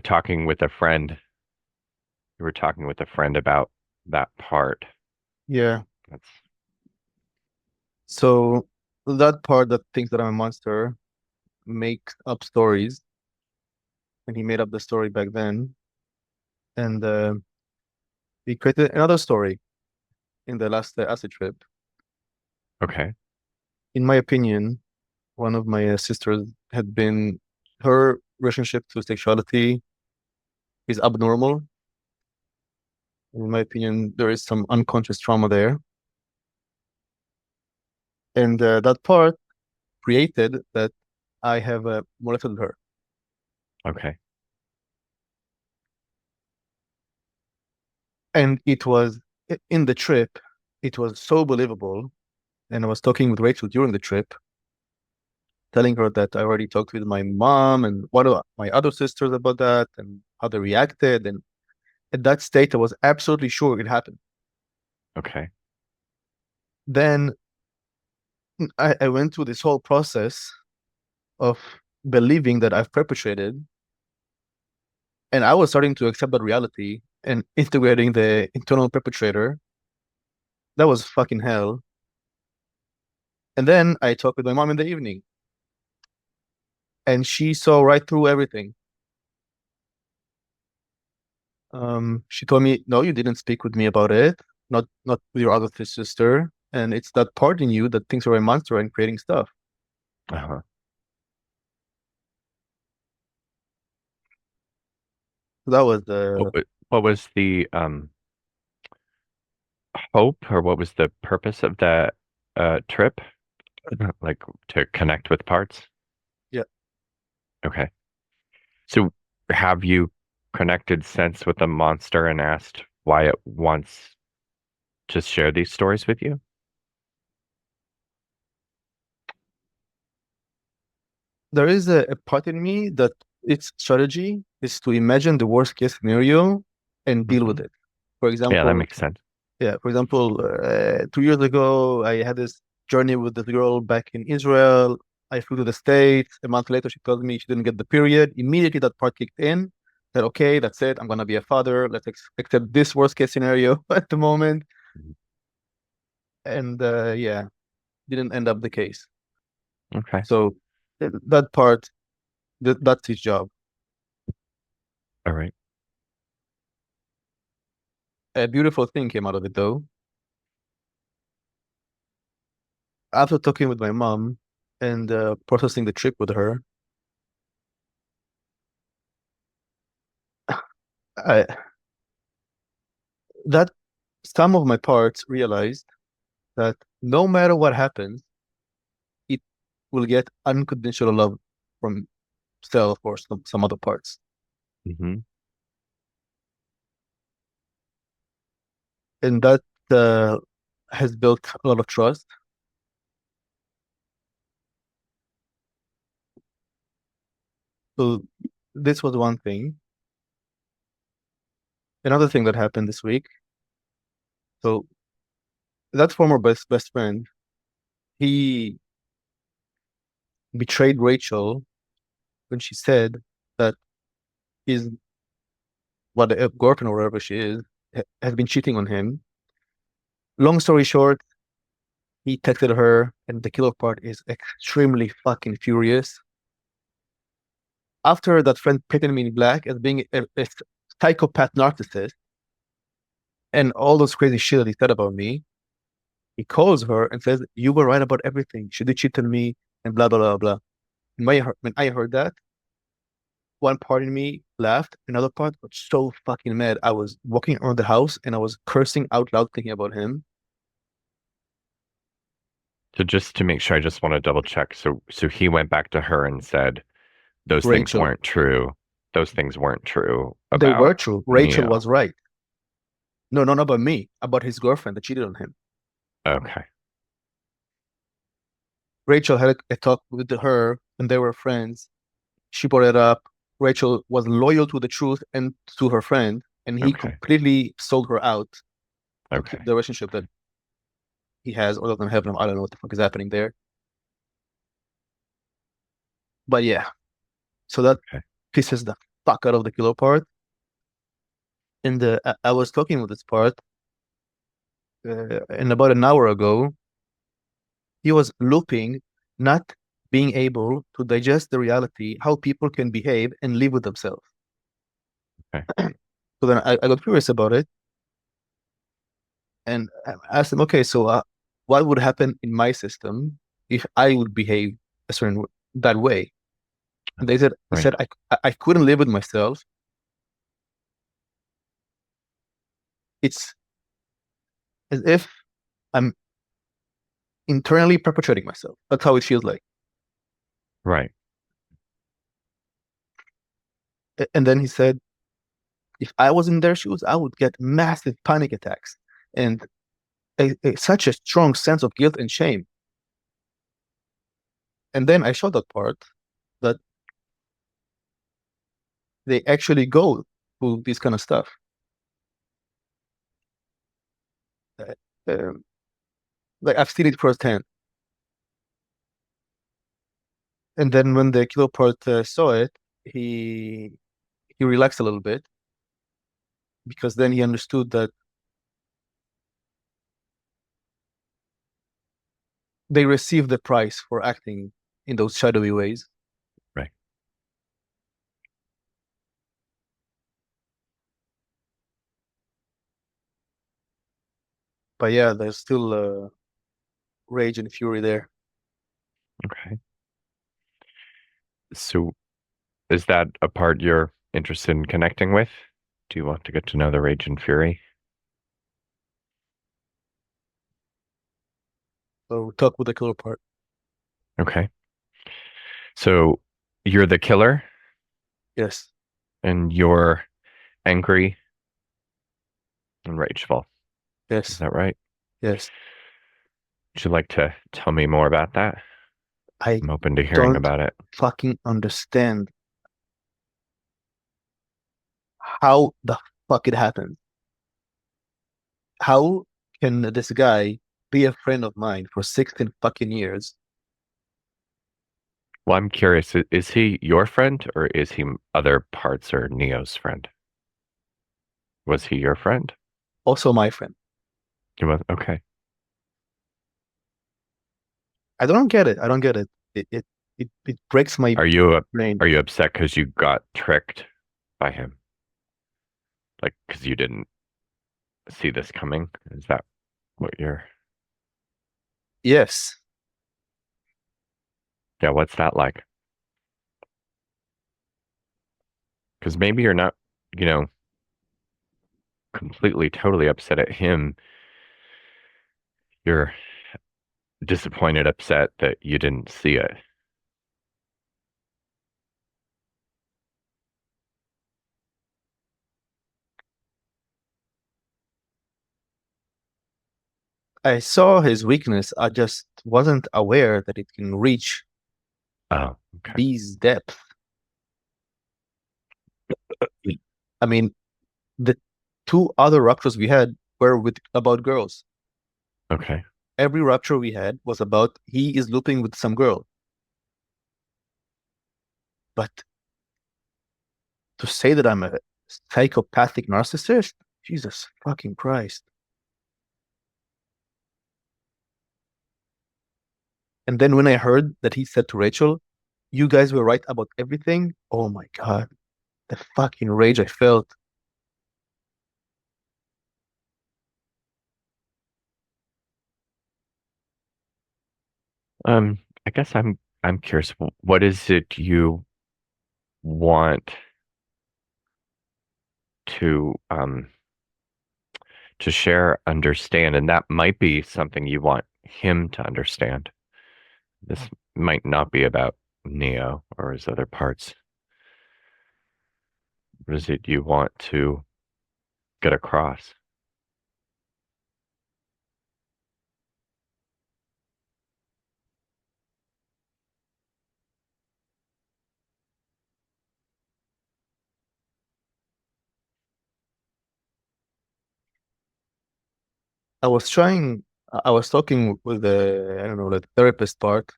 talking with a friend. You were talking with a friend about that part. Yeah. That's So that part that thinks that I'm a monster makes up stories, and he made up the story back then, and he created another story in the last acid trip. okay. In my opinion, one of my sisters had been her relationship to sexuality is abnormal. In my opinion, there is some unconscious trauma there, and that part created that I have molested her. Okay. And it was in the trip, it was so believable. And I was talking with Rachel during the trip, telling her that I already talked with my mom and one of my other sisters about that and how they reacted. And at that state, I was absolutely sure it happened. Okay. Then I went through this whole process of believing that I've perpetrated, and I was starting to accept that reality and integrating the internal perpetrator. That was fucking hell. And then I talked with my mom in the evening, and she saw right through everything. She told me, "No, you didn't speak with me about it. Not with your other sister. And it's that part in you that thinks you're a monster and creating stuff." Uh-huh. So that was What was the hope, or what was the purpose of that trip? Like to connect with parts? yeah. Okay. So have you connected since with the monster and asked why it wants to share these stories with you? There is a part in me that its strategy is to imagine the worst case scenario and deal with Hmm. it. For Yeah, that example, makes sense. yeah, for example, 2 years ago, I had this journey with this girl back in Israel. I flew to the States. A month later, she told me she didn't get the period. Immediately, that part kicked in. Said, okay, that's it. I'm gonna be a father. Let's accept this worst case scenario at the moment. Mhm. And yeah, didn't end up the case. Okay. So that part, that's his job. All right. A beautiful thing came out of it, though. After talking with my mom and processing the trip with her, I, that some of my parts realized that no matter what happens, it will get unconditional love from self or some other parts. Hmm. And that uh, has built a lot of trust. So this was one thing. Another thing that happened this week. So that former best friend, he betrayed Rachel when she said that his what a girlfriend or whatever she is has been cheating on him. Long story short, he texted her, and the killer part is extremely fucking furious. After that friend painted me in black as being a psychopath narcissist and all those crazy shit that he said about me, he calls her and says, "You were right about everything. She did cheat on me," and blah, blah, blah, blah. When I heard that, one part in me laughed, another part got so fucking mad. I was walking around the house and I was cursing out loud thinking about him. So just to make sure, I just want to double check. So he went back to her and said those things Rachel. weren't true. Those things weren't true They were about true. Rachel Neil. was right. No, not about me, about his girlfriend that cheated on him. Okay. Rachel had a talk with her and they were friends. She brought it up. Rachel was loyal to the truth and to her friend, and he Okay. completely sold her out of Okay. the relationship that he has, other than heaven. I don't know what the fuck is happening there. But yeah, so that Okay. pisses them. fuck out of the killer part. And I was talking with this part, and about an hour ago, he was looping, not being able to digest the reality, how people can behave and live with themselves. Okay. So then I got curious about it, and I asked him, okay, so what would happen in my system if I would behave a certain that way? And he Right. said, I couldn't live with myself. It's as if I'm internally perpetrating myself. That's how it feels like. Right. And then he said, if I was in their shoes, I would get massive panic attacks and such a strong sense of guilt and shame. And then I showed that part that they actually go through this kind of stuff. Uh, um, like I've seen it firsthand. And then when the killer part saw it, he he relaxed a little bit because then he understood that they received the price for acting in those shadowy ways. Right. But yeah, there's still rage and fury there. Okay. So is that a part you're interested in connecting with? Do you want to get to know the rage and fury? So talk with the killer part. Okay. So you're the killer Yes, and you're angry and rageful. Is yes, that right? yes. Would you like to tell me more about that? I I'm open to hearing don't about it. fucking understand how the fuck it happened. How can this guy be a friend of mine for 16 fucking years? Well, I'm curious, is he your friend or is he other parts or Neo's friend? Was he your friend? Also my friend. He was, okay. I don't get it. I don't get it. It breaks my Are you brain. are you upset because you got tricked by him? Like, because you didn't see this coming? Is that what you're, Yes. yeah, what's that like? Because maybe you're not, you know, completely, totally upset at him. You're disappointed, upset that you didn't see it. I saw his weakness. I just wasn't aware that it can reach Oh, okay. these depths. I mean, the two other ruptures we had were with about girls. Okay. Every rupture we had was about he is looping with some girl. But to say that I'm a psychopathic narcissist, Jesus fucking Christ. And then when I heard that he said to Rachel, you guys were right about everything, oh my God, the fucking rage I felt. I guess I'm curious, what is it you want to share, understand, and that might be something you want him to understand. This might not be about Neo or his other parts. What is it you want to get across? I was talking with the, I don't know, the therapist part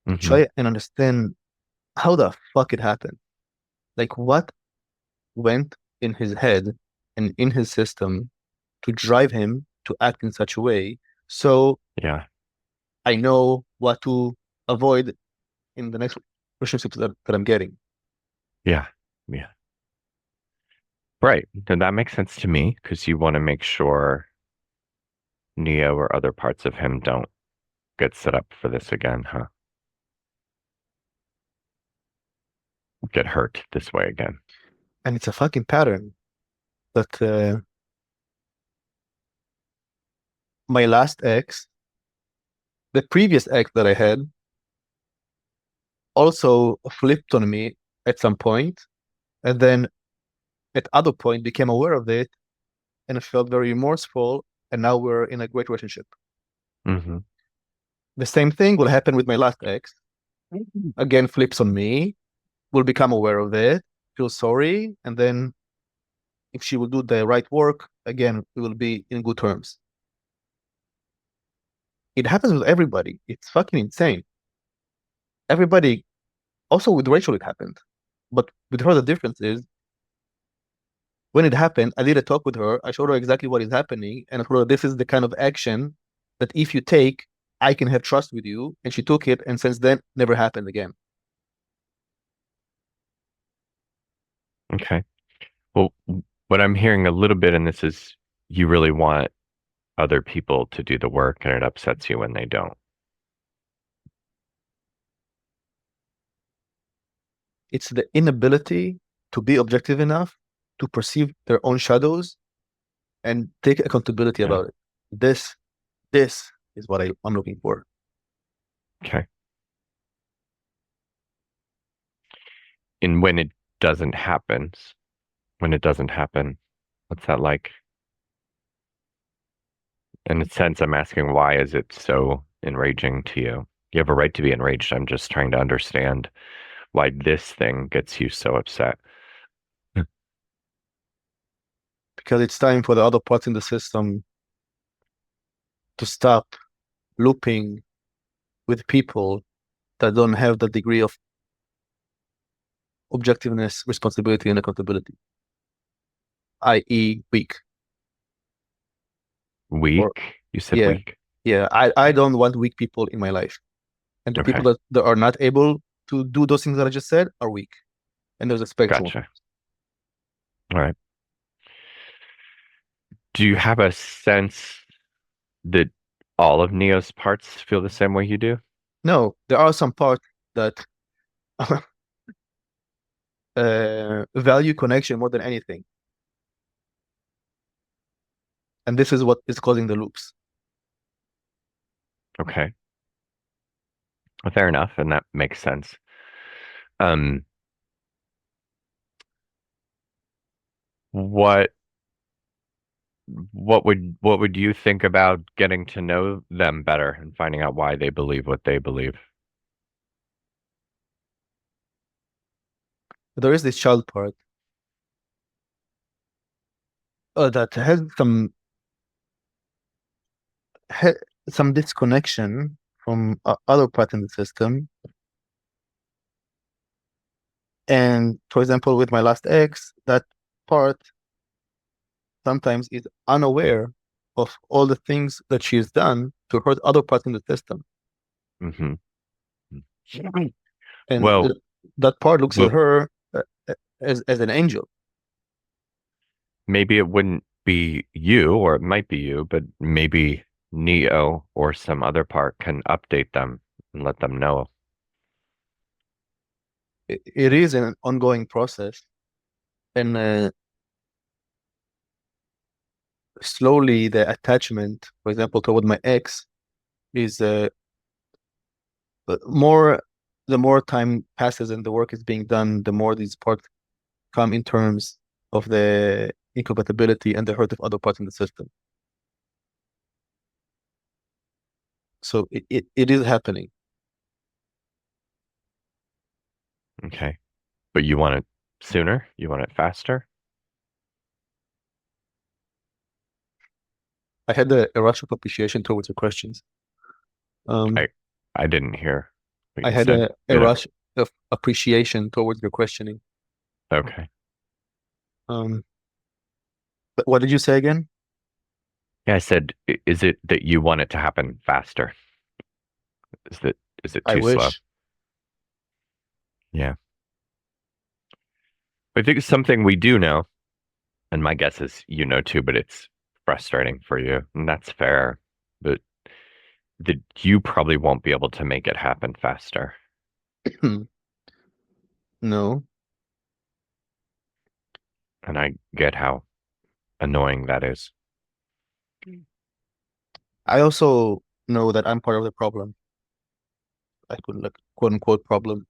to Hmm. try and understand how the fuck it happened. Like what went in his head and in his system to drive him to act in such a way. So Yeah. I know what to avoid in the next relationships that I'm getting. Yeah. Yeah. Right. And that makes sense to me because you want to make sure Neo or other parts of him don't get set up for this again, huh? Get hurt this way again. And it's a fucking pattern that my last ex, the previous ex that I had, also flipped on me at some point, and then at other point became aware of it and felt very remorseful, and now we're in a great relationship. Hmm. The same thing will happen with my last ex. Again, flips on me, will become aware of it, feel sorry, and then if she will do the right work, again, we will be in good terms. It happens with everybody. It's fucking insane. Everybody, also with Rachel, it happened. But with her, the difference is when it happened, I did a talk with her. I showed her exactly what is happening, and I told her this is the kind of action that if you take, I can have trust with you. And she took it, and since then, never happened again. Okay. Well, what I'm hearing a little bit in this is you really want other people to do the work and it upsets you when they don't. It's the inability to be objective enough to perceive their own shadows and take accountability Yeah. about it. This, this is what I'm looking for. Okay. And when it doesn't happen, what's that like? In a sense, I'm asking why is it so enraging to you? You have a right to be enraged. I'm just trying to understand why this thing gets you so upset. Because it's time for the other parts in the system to stop looping with people that don't have the degree of objectiveness, responsibility, and accountability, i.e., weak. Or Weak? You said yeah, weak? yeah. I don't want weak people in my life. And the people Okay, that are not able to do those things that I just said are weak. And there's a spectrum. gotcha. All right. Do you have a sense that all of Neo's parts feel the same way you do? No, there are some parts that value connection more than anything. And this is what is causing the loops. Okay, well, fair enough, and that makes sense. Um, what what would you think about getting to know them better and finding out why they believe what they believe? There is this child part that has ha some disconnection from other parts in the system. And for example, with my last ex, that part sometimes is unaware of all the things that she's done to hurt other parts in the system. Hmm. And Well, that part looks at but her as an angel. maybe it wouldn't be you, or it might be you, but maybe Neo or some other part can update them and let them know. It is an ongoing process. And slowly the attachment, for example, toward my ex is more, the more time passes and the work is being done, the more these parts come in terms of the incompatibility and the hurt of other parts in the system. So it is happening. Okay. But you want it sooner? You want it faster? I had a rush of appreciation towards your questions. Um, I I didn't hear what I you had said. a rush of appreciation towards your questioning. Okay. Um, but what did you say again? Yeah, I said, is it that you want it to happen faster? Is that is it I too slow? wish. Yeah. I think it's something we do know, and my guess is you know too, but it's frustrating for you, and that's fair. But that you probably won't be able to make it happen faster. No, And I get how annoying that is. I also know that I'm part of the problem. I could like quote unquote problem.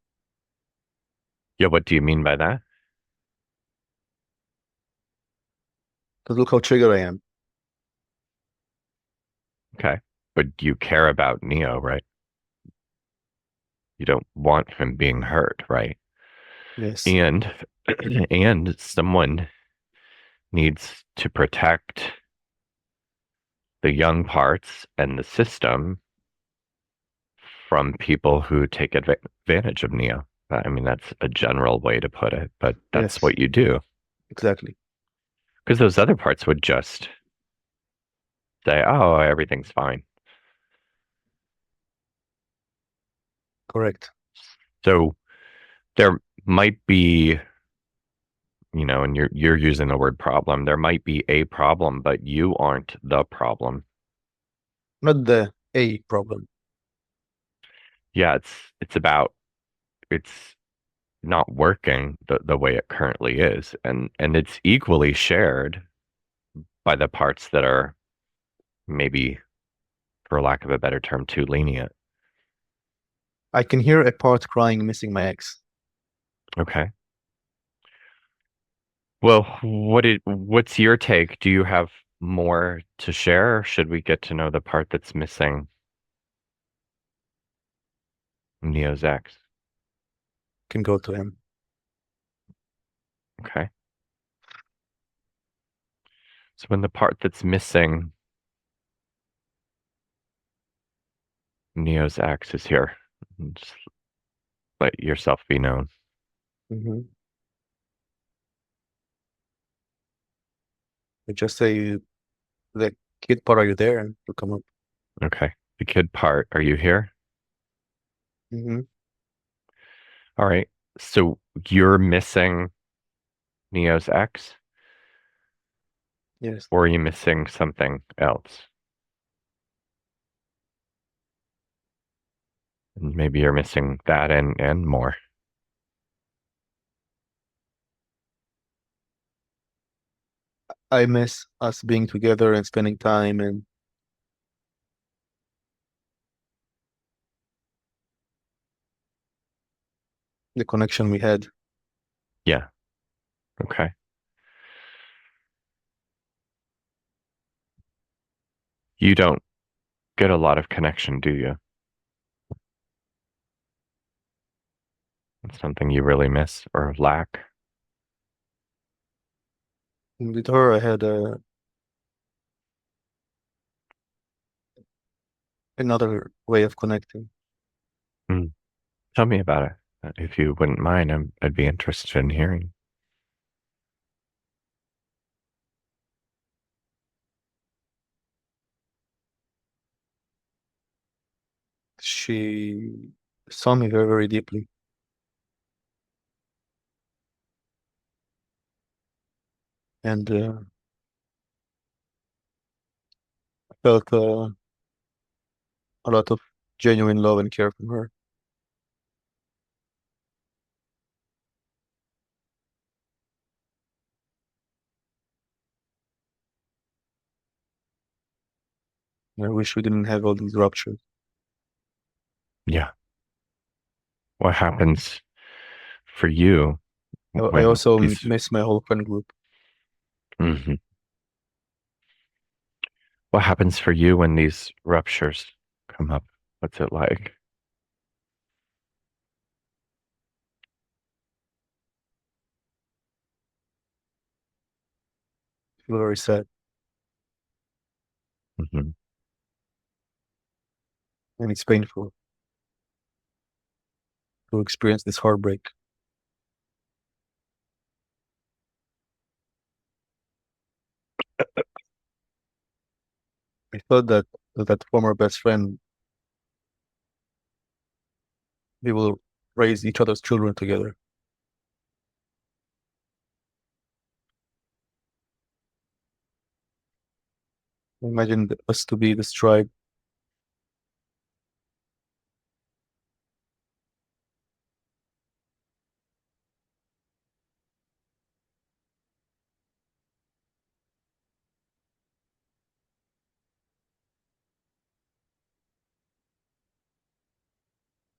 Yeah, what do you mean by that? Because look how triggered I am. Okay. But you care about Neo, right? You don't want him being hurt, right? Yes, And and someone needs to protect the young parts and the system from people who take advantage of Neo. I mean, that's a general way to put it, but that's yes, what you do. exactly. Because those other parts would just say, oh, everything's fine. Correct. So there might be, and you're using the word problem. There might be a problem, but you aren't the problem. Not the A problem. Yeah, it's not working the way it currently is. And it's equally shared by the parts that are maybe, for lack of a better term, too lenient. I can hear a part crying, missing my ex. Okay. Well, what's your take? Do you have more to share, or should we get to know the part that's missing Neo's ex? Can go to him. Okay. So when the part that's missing Neo's ex is here, just let yourself be known. Hmm. I just say, the kid part, are you there? And he'll come up. Okay. The kid part, are you here? Hmm. All right. So you're missing Neo's ex, Yes. or are you missing something else? And maybe you're missing that and more. I miss us being together and spending time and the connection we had. Yeah. Okay. You don't get a lot of connection, do you? It's something you really miss or lack. And with her, I had another way of connecting. Mm. Tell me about it. If you wouldn't mind, I'd be interested in hearing. She saw me very, very deeply and felt a lot of genuine love and care from her. I wish we didn't have all these ruptures. Yeah. What happens for you I when also these, miss my whole friend group. Mhm. What happens for you when these ruptures come up? What's it like? I feel very sad, Hmm. and it's painful to experience this heartbreak. I thought that that former best friend, they will raise each other's children together. Imagine us to be this tribe.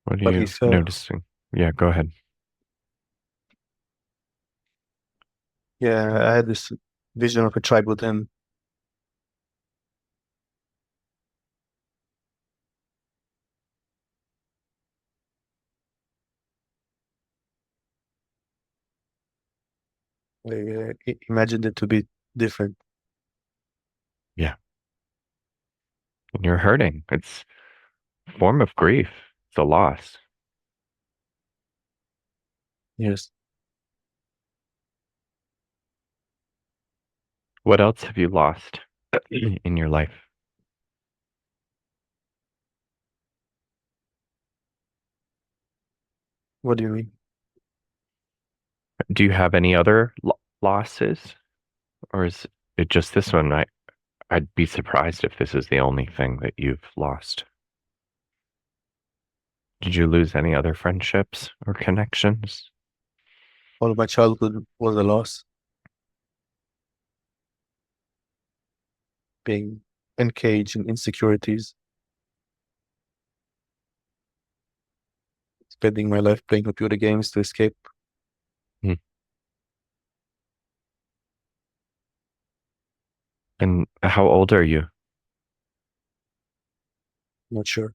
What are But you noticing? Yeah, go ahead. yeah, I had this vision of a tribe with him. I imagined it to be different. Yeah. And you're hurting. It's a form of grief. It's a loss. Yes. What else have you lost in your life? What do you mean? Do you have any other losses? Or is it just this one? I'd be surprised if this is the only thing that you've lost. Did you lose any other friendships or connections? All of my childhood was a loss. Being encaged in insecurities, spending my life playing computer games to escape. Hmm. And how old are you? Not sure.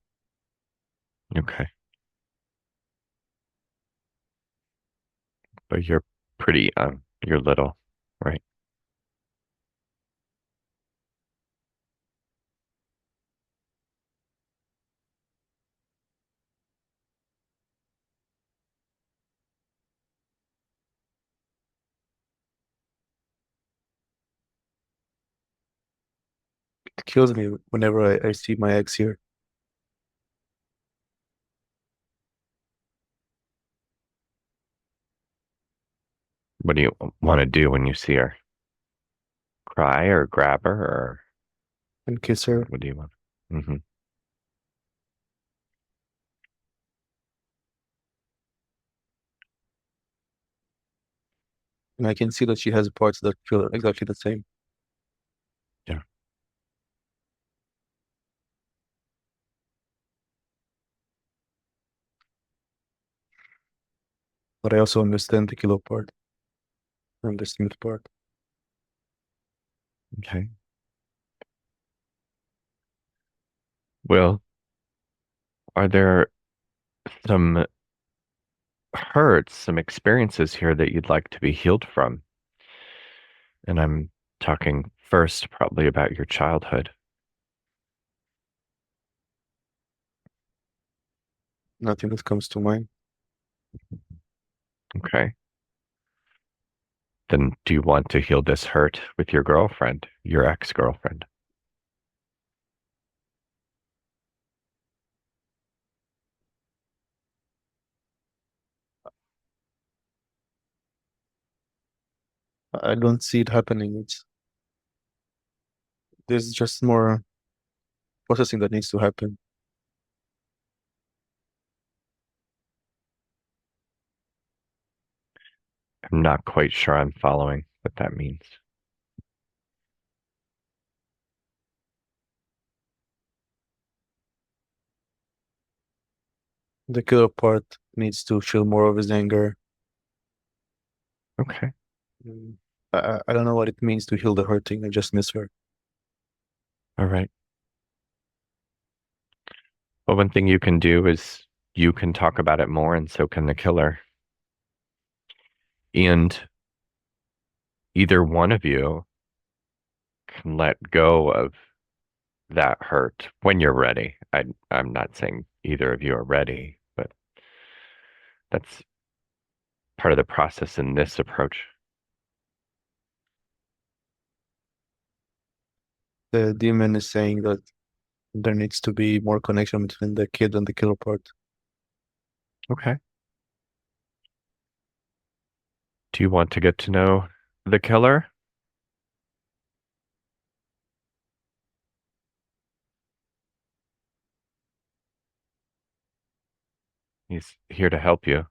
Okay. But you're pretty, you're little, right? It kills me whenever I see my ex here. What do you want to do when you see her? Cry or grab her or And kiss her. what do you want? Hmm. And I can see that she has parts that feel exactly the same. Yeah. But I also understand the killer part and the smooth part. Okay. Well, are there some hurts, some experiences here that you'd like to be healed from? And I'm talking first probably about your childhood. Nothing that comes to mind. Okay. Then do you want to heal this hurt with your girlfriend, your ex-girlfriend? I don't see it happening. There's just more processing that needs to happen. I'm not quite sure I'm following what that means. The killer part needs to feel more of his anger. Okay. Mm. I don't know what it means to heal the hurting. I just miss her. All right. Well, one thing you can do is you can talk about it more, and so can the killer. And either one of you can let go of that hurt when you're ready. I'm not saying either of you are ready, but that's part of the process in this approach. The demon is saying that there needs to be more connection between the kid and the killer part. Okay. Do you want to get to know the killer? He's here to help you.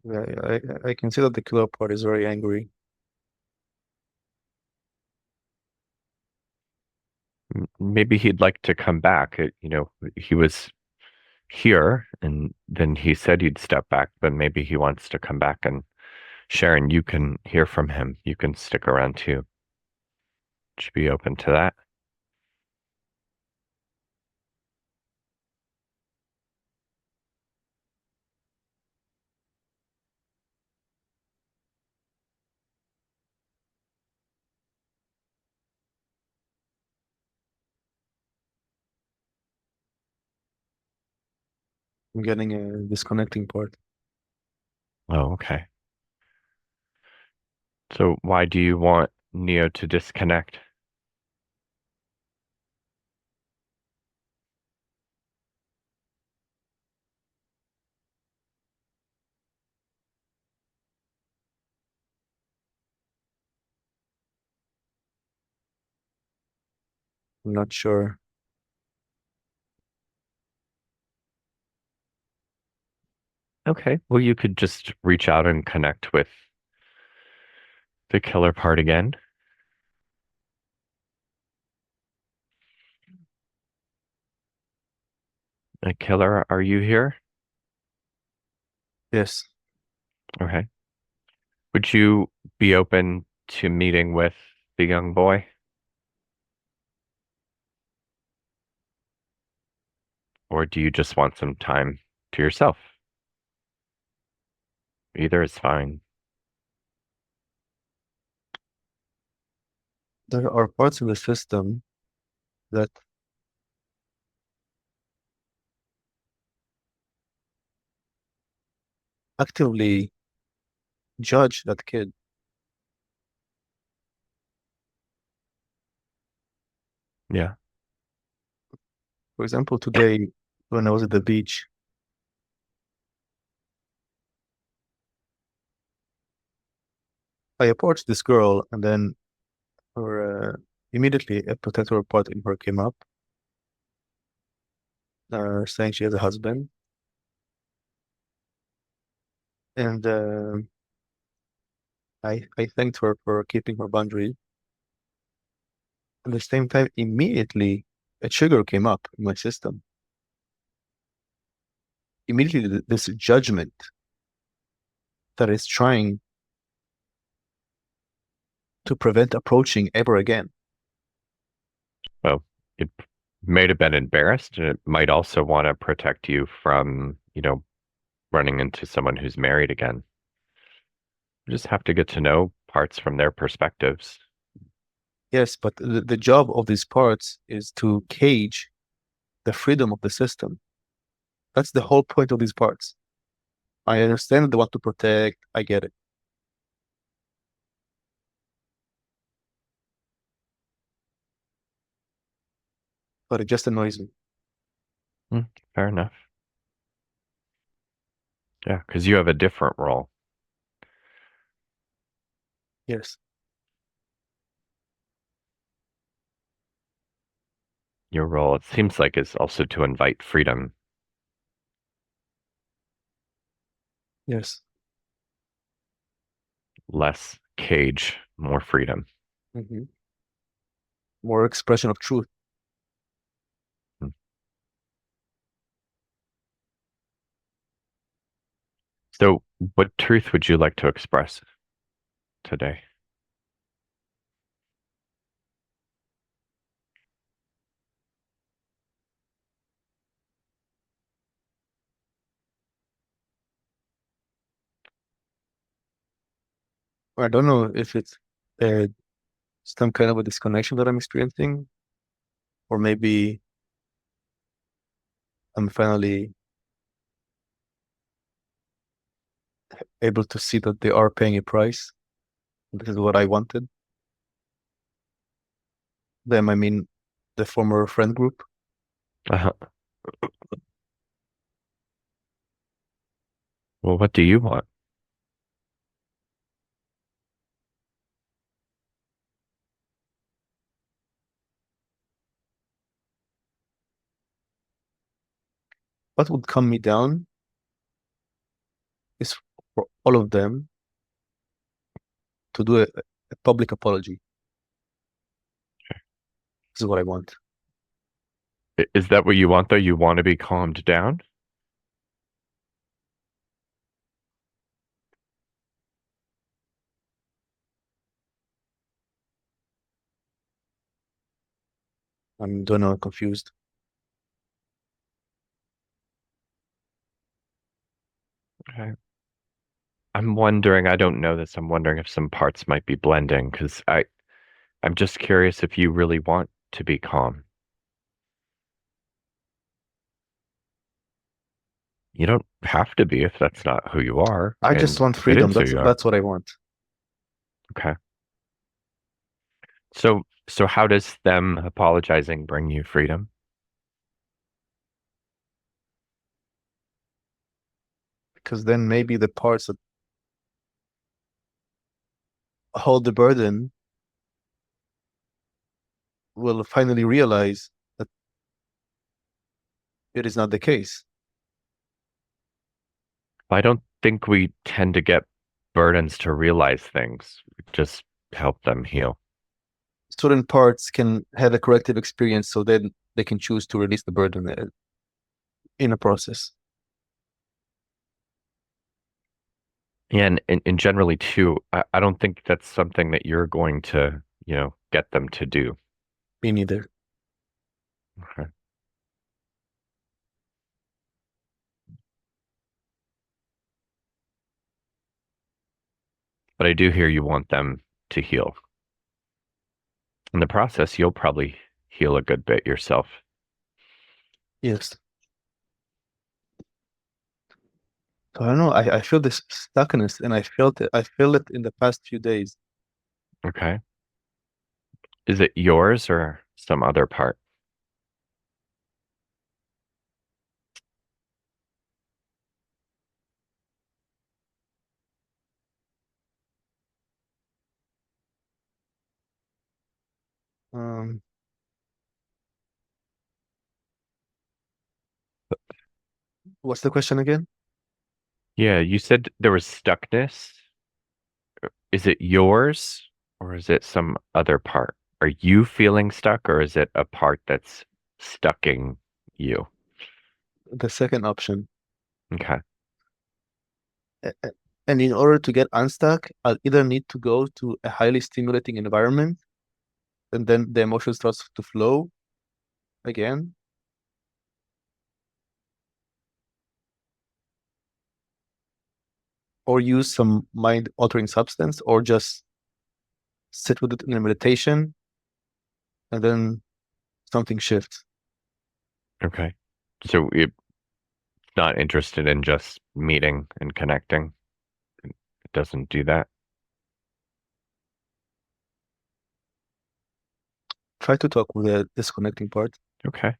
Yeah, I can see that the killer part is very angry. Maybe he'd like to come back. He was here and then he said he'd step back, but maybe he wants to come back and Sharon, you can hear from him. You can stick around too. Should be open to that. I'm getting a disconnecting part. Oh, okay. So why do you want Neo to disconnect? I'm not sure. Okay. Well, you could just reach out and connect with the killer part again. Killer, are you here? Yes. Okay. Would you be open to meeting with the young boy? Or do you just want some time to yourself? Either is fine. There are parts of the system that actively judge that kid. Yeah. For example, today when I was at the beach, I approached this girl and then her immediately a protector part in her came up, saying she has a husband. And I thanked her for keeping her boundary. At the same time, immediately a trigger came up in my system. Immediately, this judgment that is trying to prevent approaching ever again. Well, it might have been embarrassed, and it might also want to protect you from, running into someone who's married again. You just have to get to know parts from their perspectives. Yes, but the job of these parts is to cage the freedom of the system. That's the whole point of these parts. I understand that they want to protect. I get it. But it just annoys me. Hmm, fair enough. Yeah, because you have a different role. Yes. Your role, it seems like, is also to invite freedom, Yes. less cage, more freedom. Hmm. More expression of truth. Hmm. So, what truth would you like to express today? I don't know if it's uh, some kind of a disconnection that I'm experiencing, or maybe I'm finally able to see that they are paying a price. This is what I wanted. Them, I mean, the former friend group. Uh-huh. Well, what do you want? What would calm me down is for all of them to do a public apology. This is what I want. Is that what you want, though? You want to be calmed down? Don't know, confused. Okay. I'm wondering, I don't know this. I'm wondering if some parts might be blending because I'm just curious if you really want to be calm. You don't have to be if that's not who you are. I just And want if it freedom. is who That's you are, that's what I want. okay. So how does them apologizing bring you freedom? Because then maybe the parts that hold the burden will finally realize that it is not the case. I don't think we tend to get burdens to realize things. We just help them heal. Certain parts can have a corrective experience, so then they can choose to release the burden in a process. Yeah, and generally too, I don't think that's something that you're going to, get them to do. Me neither. Okay. But I do hear you want them to heal. In the process, you'll probably heal a good bit yourself. Yes. So I don't know. I feel this stuckness, and I felt it. I feel it in the past few days. Okay. Is it yours or some other part? Um, what's the question again? Yeah, you said there was stuckness. Is it yours or is it some other part? Are you feeling stuck or is it a part that's stucking you? The second option. Okay. And in order to get unstuck, I'll either need to go to a highly stimulating environment, and then the emotion starts to flow again, or use some mind-altering substance, or just sit with it in a meditation, and then something shifts. Okay. So you're not interested in just meeting and connecting. It doesn't do that. Try to talk with the disconnecting part. Okay.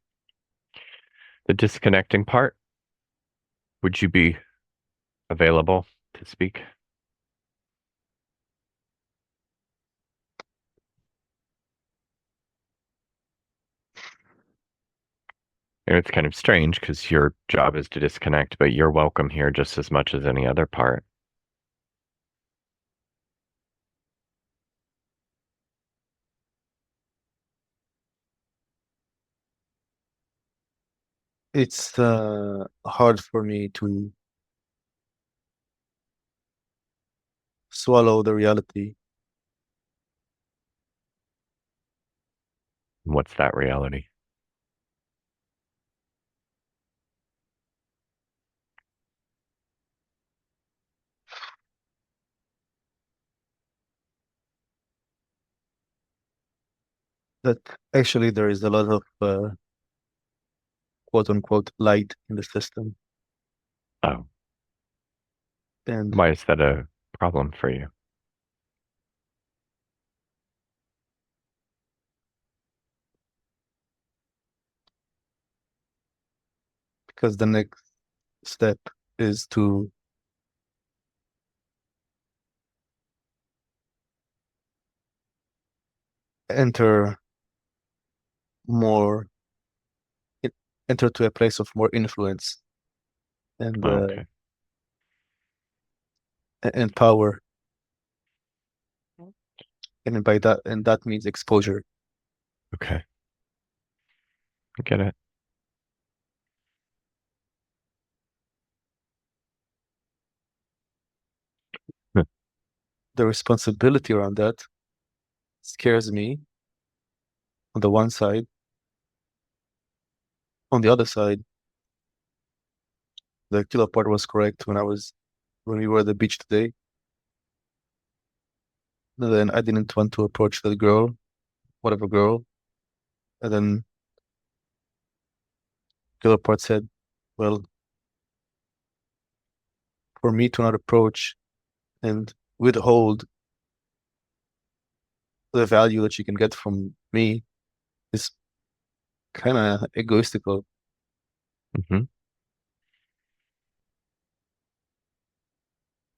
The disconnecting part, would you be available to speak? And it's kind of strange because your job is to disconnect, but you're welcome here just as much as any other part. It's hard for me to swallow the reality What's that reality? that actually there is a lot of quote unquote light in the system. Oh, And Why is that a problem for you? because the next step is to enter more, en- enter to a place of more influence and Okay. and power, and by that, and that means exposure. Okay. I get it. Hmm. The responsibility around that scares me on the one side. On the other side, the killer part was correct when we were at the beach today. And then I didn't want to approach that girl, whatever girl. And then killer part said, well, for me to not approach and withhold the value that she can get from me is kind of egoistical. Hmm.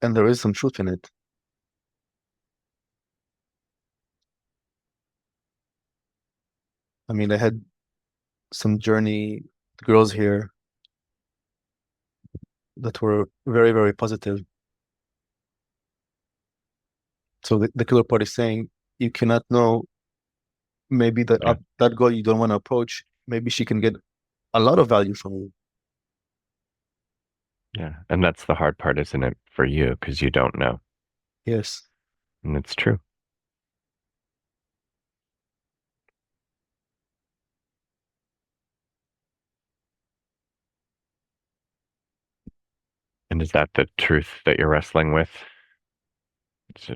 And there is some truth in it. I mean, I had some journey girls here that were very, very positive. So the killer part is saying you cannot know, maybe Yeah. that girl you don't want to approach, maybe she can get a lot of value from you. Yeah. And that's the hard part, isn't it, for you? Because you don't know. Yes. And it's true. And is that the truth that you're wrestling with? Is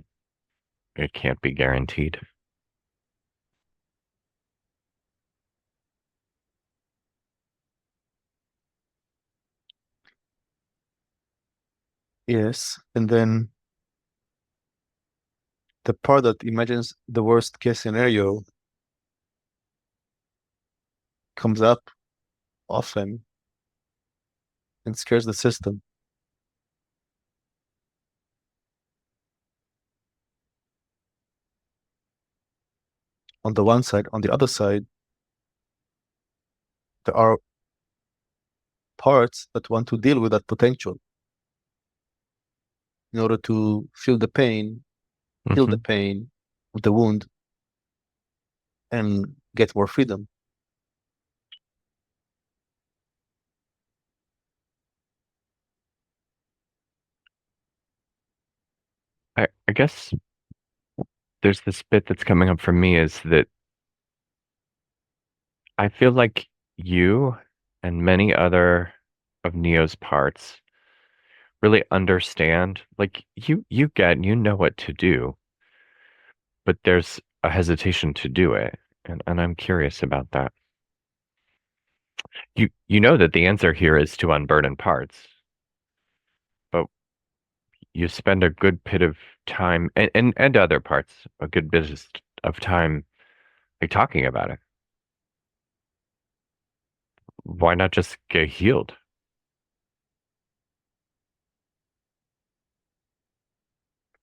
it can't be guaranteed. Yes. And then the part that imagines the worst case scenario comes up often and scares the system. On the one side, on the other side, there are parts that want to deal with that potential in order to feel the pain, heal the Hmm. pain of the wound, and get more freedom. I guess there's this bit that's coming up for me is that I feel like you and many other of Neo's parts really understand, like you get, you know what to do, but there's a hesitation to do it. And I'm curious about that. You know that the answer here is to unburden parts, but you spend a good bit of time and other parts, a good bit of time like talking about it. Why not just get healed?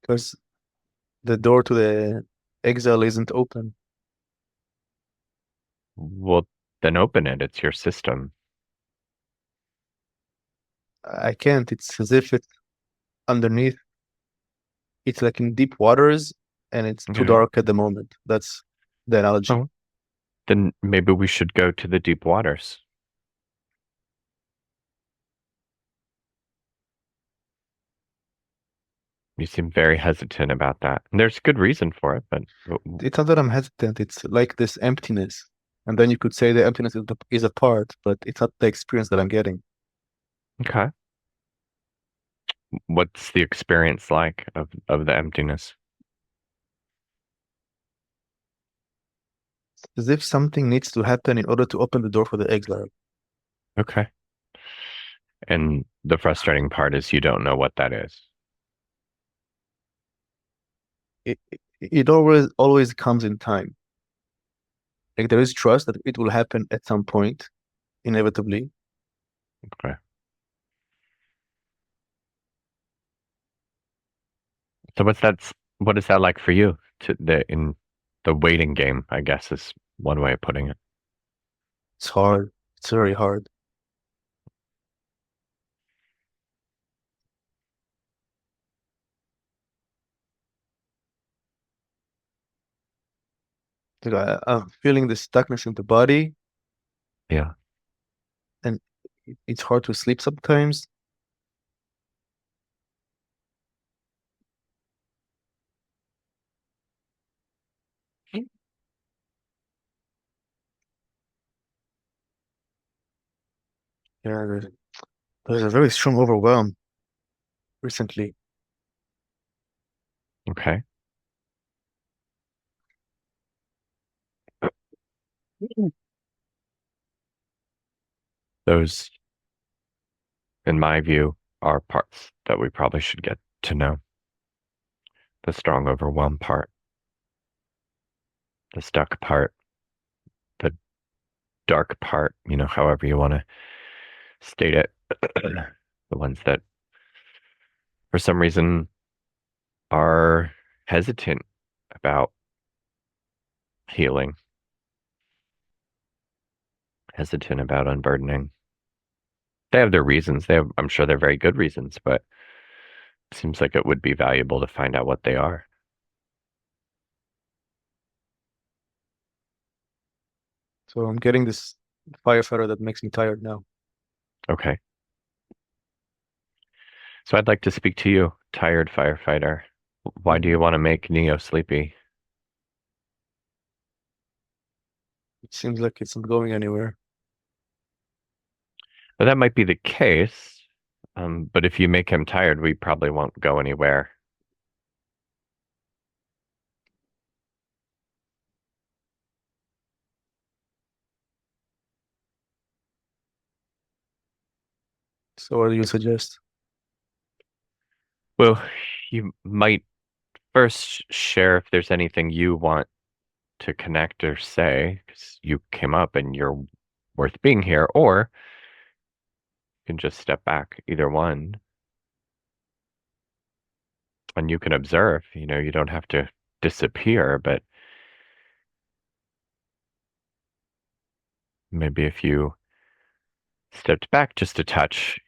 Because the door to the exile isn't open. Well, then open it. It's your system. I can't. It's as if it's underneath. It's like in deep waters and it's too Okay. dark at the moment. That's the analogy. Oh, then maybe we should go to the deep waters. You seem very hesitant about that. And there's good reason for it, but It's not that I'm hesitant. It's like this emptiness. And then you could say the emptiness is a part, but it's not the experience that I'm getting. okay. What's the experience like of the emptiness? As if something needs to happen in order to open the door for the exile. Okay. And the frustrating part is you don't know what that is. it always comes in time. Like there is trust that it will happen at some point, inevitably. Okay. So what is that like for you to the in the waiting game, I guess is one way of putting it. It's hard. It's very hard. Like I'm feeling the stuckness in the body, Yeah. and it's hard to sleep sometimes. Yeah, there's a very strong overwhelm recently. Okay. Those, in my view, are parts that we probably should get to know. The strong overwhelm part, the stuck part, the dark part, however you want to state it. The ones that for some reason are hesitant about healing, hesitant about unburdening. They have their reasons. I'm sure they're very good reasons, but it seems like it would be valuable to find out what they are. So I'm getting this firefighter that makes me tired now. Okay. So I'd like to speak to you, tired firefighter. Why do you Mhm. want to make Neo sleepy? It seems like it's not going anywhere. Well, that might be the case, but if you make him tired, we probably won't go anywhere. So what do you suggest? Well, you might first share if there's anything you want to connect or say, because you came up and you're worth being here, or you can just step back, either one, and you can observe. You don't have to disappear, but maybe if you stepped back just a touch,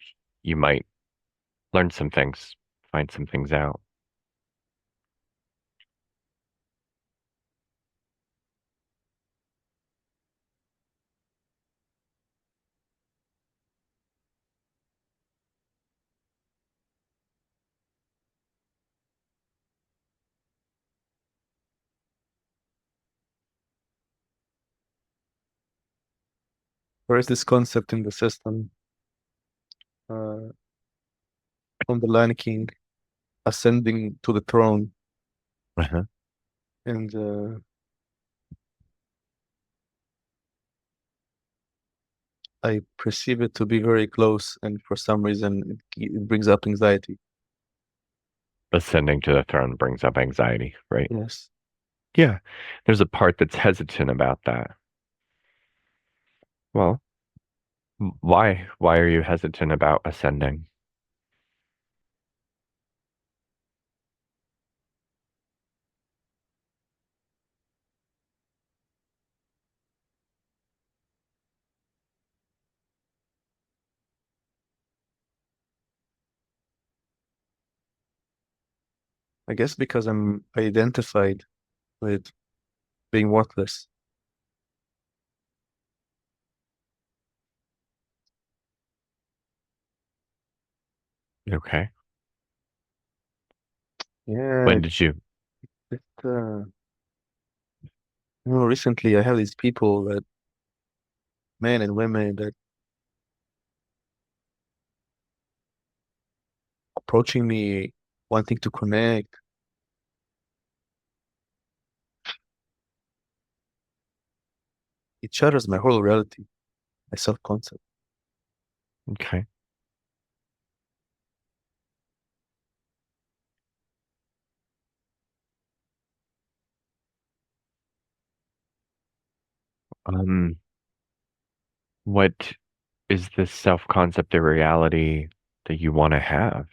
you might learn some things, find some things out. There is this concept in the system uh, from the Lion King ascending to the throne, Uh-huh. and I perceive it to be very close, and for some reason it brings up anxiety. Ascending to the throne brings up anxiety, right? Yes. Yeah. There's a part that's hesitant about that. Well, why? Why are you hesitant about ascending? I guess because I'm identified with being worthless. Okay. Yeah, When did you? recently I have these people that men and women that approaching me, wanting to connect. It shatters my whole reality, my self-concept. Okay. Um, what is this self-concept of reality that you want to have?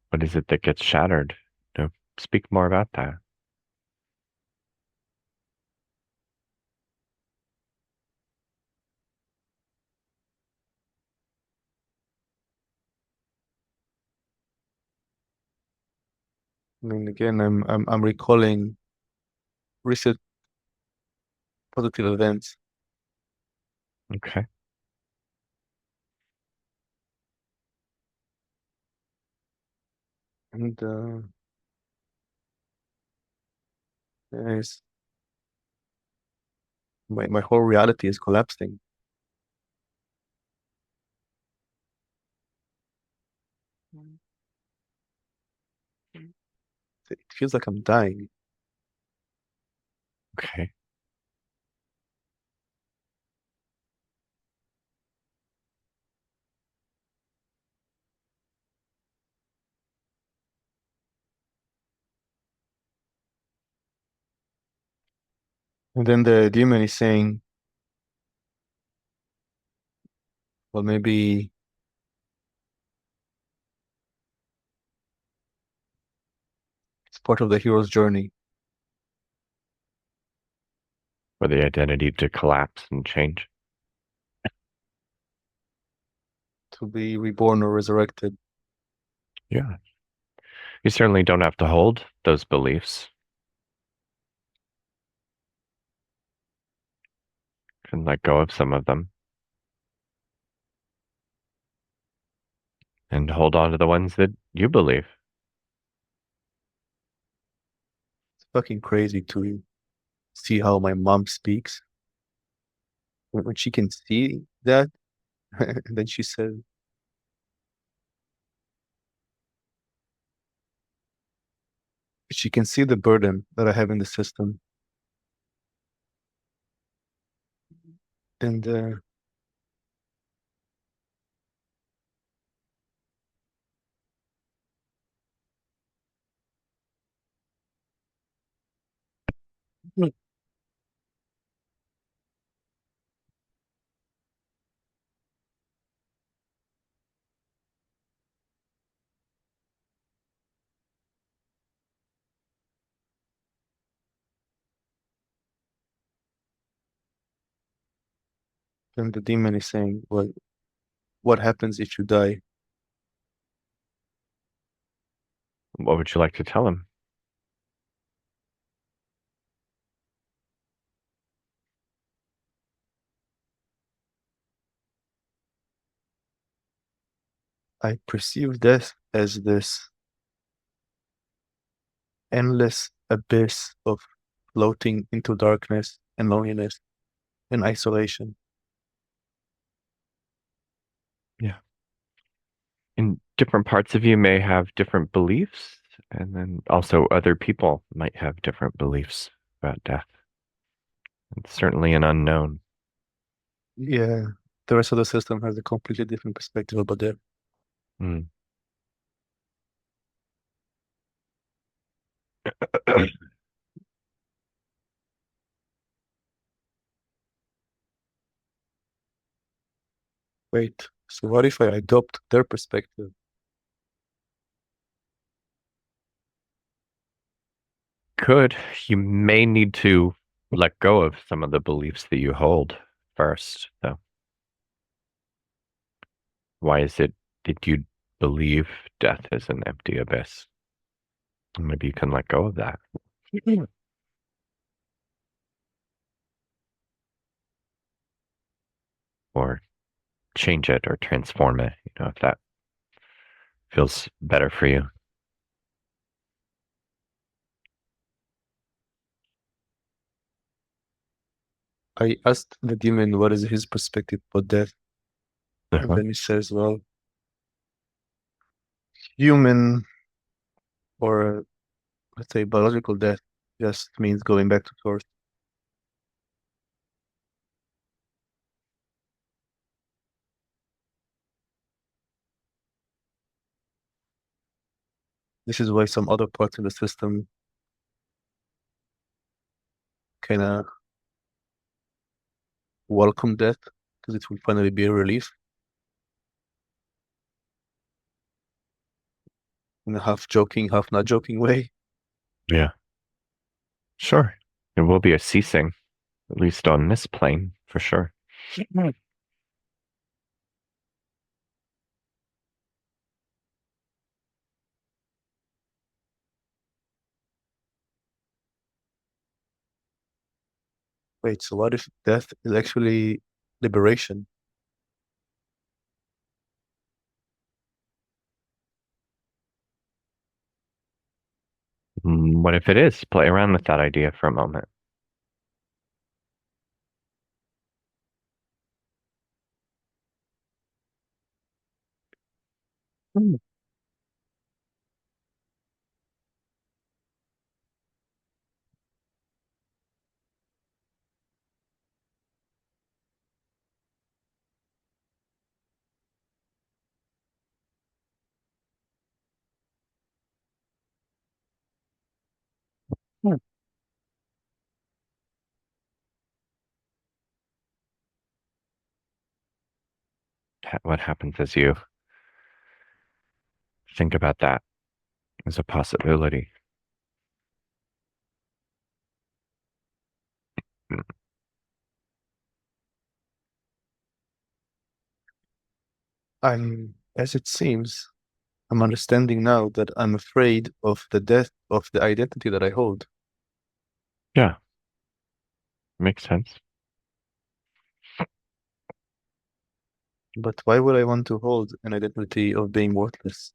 What is it that gets shattered? Speak more about that. I mean, again, I'm recalling recent positive events, Okay. and yes, my whole reality is collapsing. It feels like I'm dying. Okay. And then the demon is saying, well, maybe it's part of the hero's journey For the identity to collapse and change. to be reborn or resurrected. Yeah. You certainly don't have to hold those beliefs. You can let go of some of them and hold on to the ones that you believe. It's fucking crazy to see how my mom speaks. When she can see that, and then she says, she can see the burden that I have in the system. And then the demon is saying, well, what happens if you die? What would you like to tell him? I perceive death as this endless abyss of floating into darkness and loneliness and isolation. Yeah. And different parts of you may have different beliefs, and then also other people might have different beliefs about death. It's certainly an unknown. Yeah, the rest of the system has a completely different perspective about death. Mm. Wait, so what if I adopt their perspective? Could you may need to let go of some of the beliefs that you hold first, though. Why is it that you believe death is an empty abyss? Maybe you can let go of that or change it or transform it, if that feels better for you. I asked the demon what is his perspective about death, and Uh-huh. then he says, well, human or let's say biological death just means going back to source. This is why some other parts of the system kind of welcome death because it will finally be a relief in a half joking, half not joking way. Yeah. Sure. There will be a ceasing, at least on this plane, for sure. Wait, so what if death is actually liberation? What if it is? Play around with that idea for a moment. Hmm. Hmm. What happens as you think about that as a possibility? Hmm. As it seems, I'm understanding now that I'm afraid of the death of the identity that I hold. Yeah, makes sense. But why would I want to hold an identity of being worthless?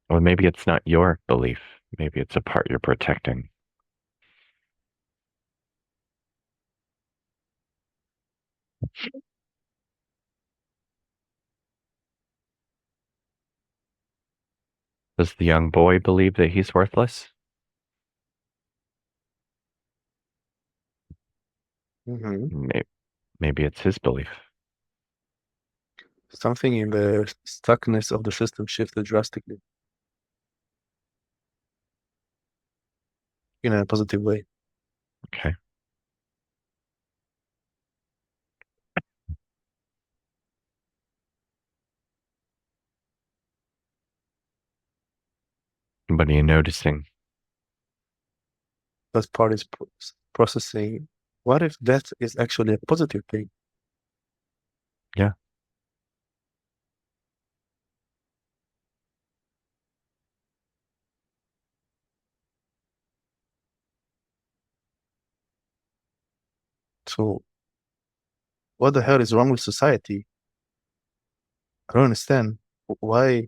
Or maybe it's not your belief. Maybe it's a part you're protecting. Does the young boy believe that he's worthless? Hmm. Maybe it's his belief. Something in the stuckness of the system shifted drastically in a positive way. Okay. What are you noticing? That part is processing. What if death is actually a positive thing? Yeah. So what the hell is wrong with society? I don't understand why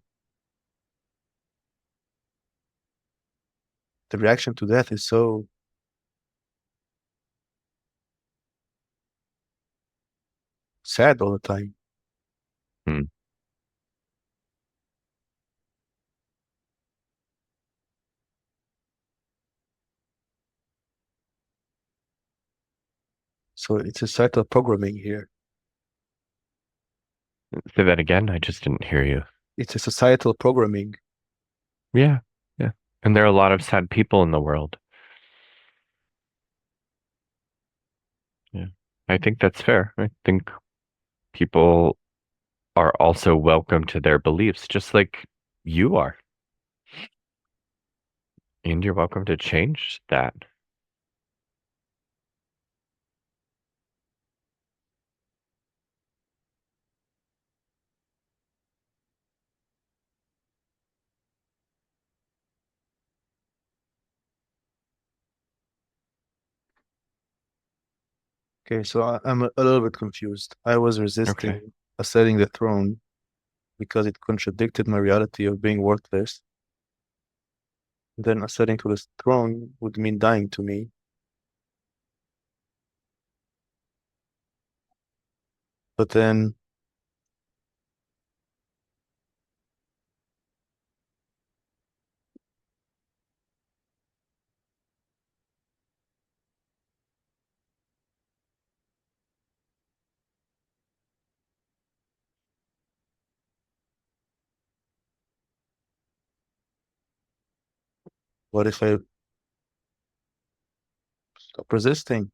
the reaction to death is so sad all the time. Hmm. So it's a societal programming here. Say that again. I just didn't hear you. It's a societal programming. Yeah. Yeah. And there are a lot of sad people in the world. Yeah. I think that's fair. I think people are also welcome to their beliefs, just like you are. And you're welcome to change that. Okay, so I'm a little bit confused. I was Okay. resisting ascending the throne because it contradicted my reality of being worthless. Then ascending to the throne would mean dying to me. But then, what if I Stop resisting.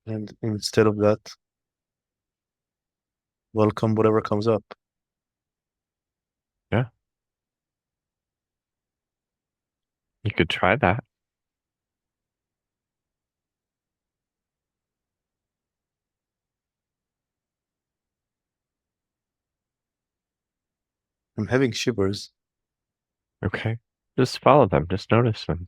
And instead of that, welcome whatever comes up. Yeah. You could try that. I'm having shivers. Okay. Just follow them. Just notice them.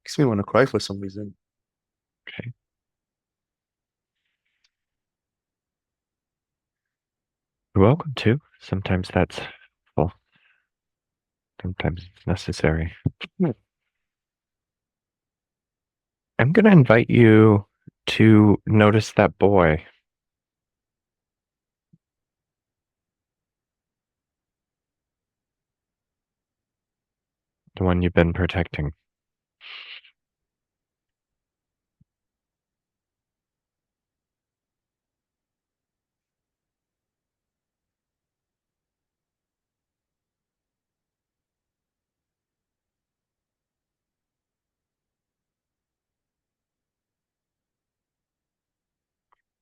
Makes me want to cry for some reason. Okay. You're welcome to. Sometimes that's well, sometimes it's necessary. I'm going to invite you to notice that boy, the one you've been protecting.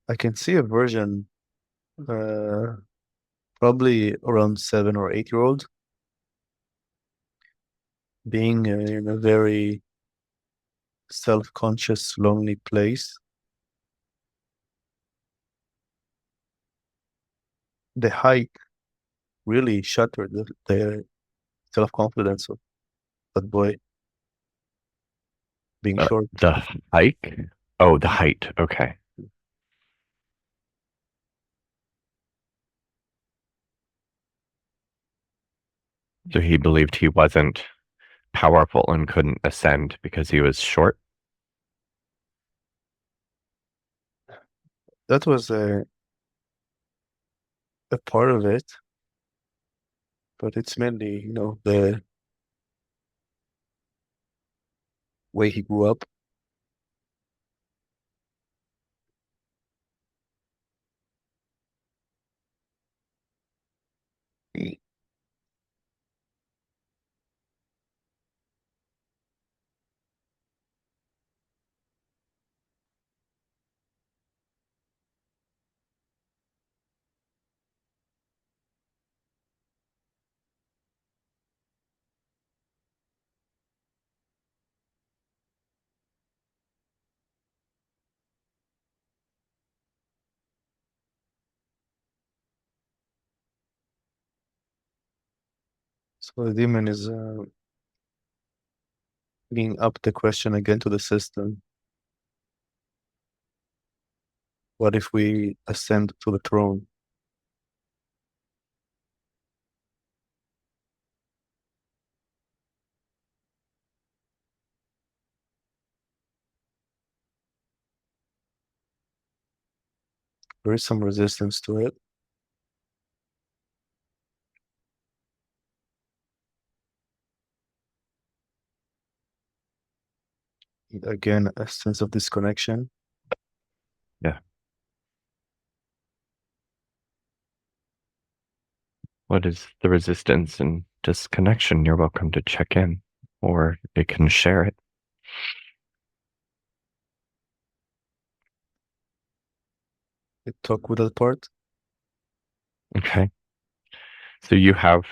I can see a version, uh, probably around 7 or 8 year old, being in a very self-conscious, lonely place. The height really shattered the self-confidence of that boy being short. The hike? Oh, the height. Okay. So he believed he wasn't powerful and couldn't ascend because he was short. That was a part of it, but it's mainly, the way he grew up. So the demon is bringing up the question again to the system. What if we ascend to the throne? There is some resistance to it. Again, a sense of disconnection. Yeah. What is the resistance and disconnection? You're welcome to check in, or you can share it. We talk with that part. Okay. So you have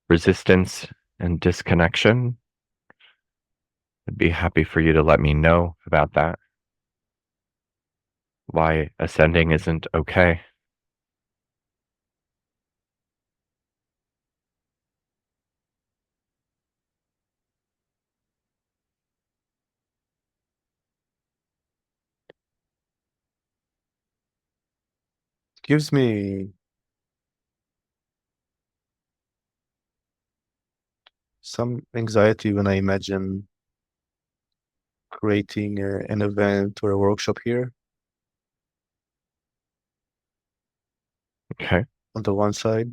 resistance and disconnection. I'd be happy for you to let me know about that. Why ascending isn't okay. Gives me some anxiety when I imagine creating an event or a workshop here Okay. on the one side.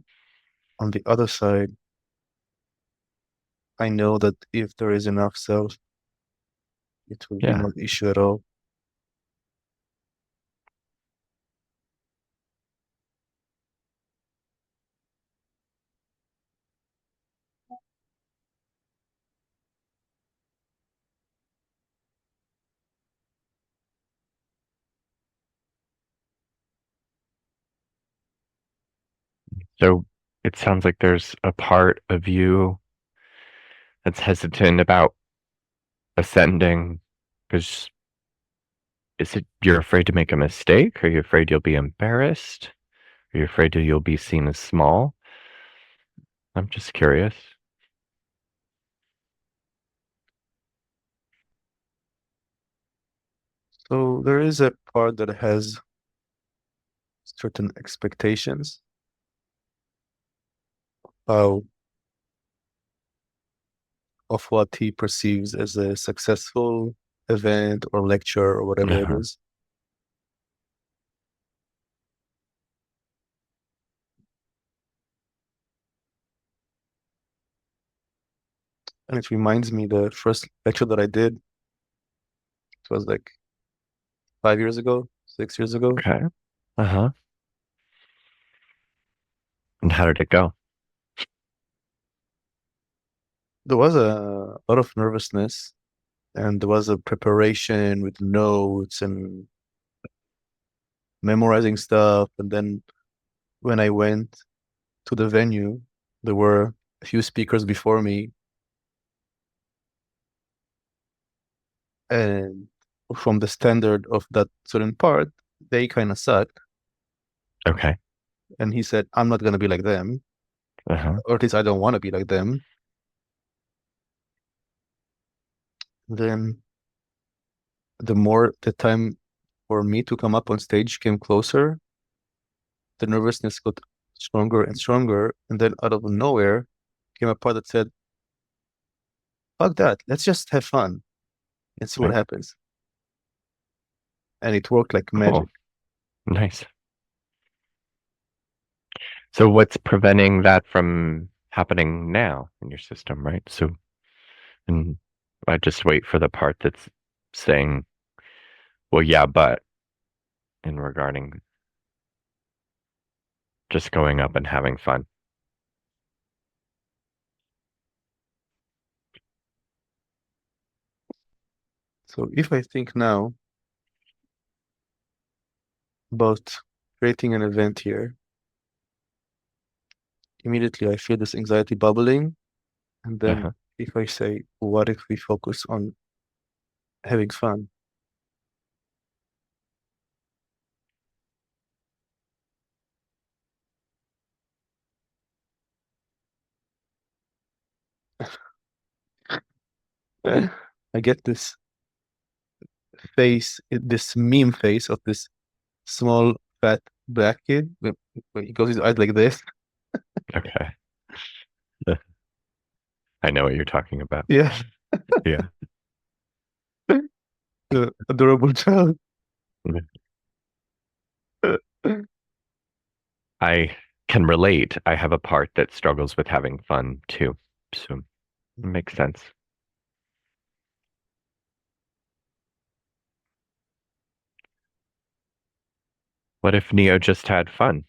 On the other side, I know that if there is enough self, it will be Yeah. no issue at all. So it sounds like there's a part of you that's hesitant about ascending because is it you're afraid to make a mistake? Are you afraid you'll be embarrassed? Are you afraid that you'll be seen as small? I'm just curious. So there is a part that has certain expectations of, of what he perceives as a successful event or lecture or whatever it Uh-huh. is. And it reminds me the first lecture that I did, it was like 5 years ago, 6 years ago. Okay. Uh-huh. And how did it go? There was a lot of nervousness and there was a preparation with notes and memorizing stuff. And then when I went to the venue, there were a few speakers before me, and from the standard of that certain part, they kind of sucked. Okay. And he said, I'm not going to be like them, Uh-huh. or at least I don't want to be like them. Then the more the time for me to come up on stage came closer, the nervousness got stronger and stronger. And then out of nowhere came a part that said, fuck that, let's just have fun and see what Okay. happens. And it worked like Cool. magic. Nice. So what's preventing that from happening now in your system, right? So, and I just wait for the part that's saying, well, yeah, but in regarding just going up and having fun. So if I think now about creating an event here, immediately I feel this anxiety bubbling. And then Uh-huh. if I say, what if we focus on having fun? I get this face, this meme face of this small, fat black kid when he goes his eyes like this. Okay. I know what you're talking about. Yeah, Yeah. the adorable child. I can relate. I have a part that struggles with having fun too. So it makes sense. What if Neo just had fun?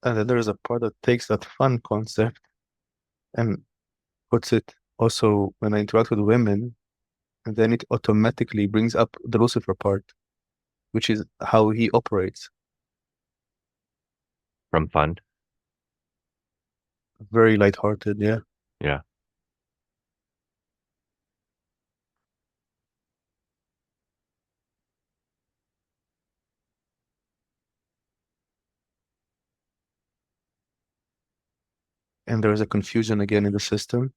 And then there's a part that takes that fun concept and puts it also when I interact with women, and then it automatically brings up the Lucifer part, which is how he operates. From fun? Very lighthearted, yeah. Yeah. and there is a confusion again in the system.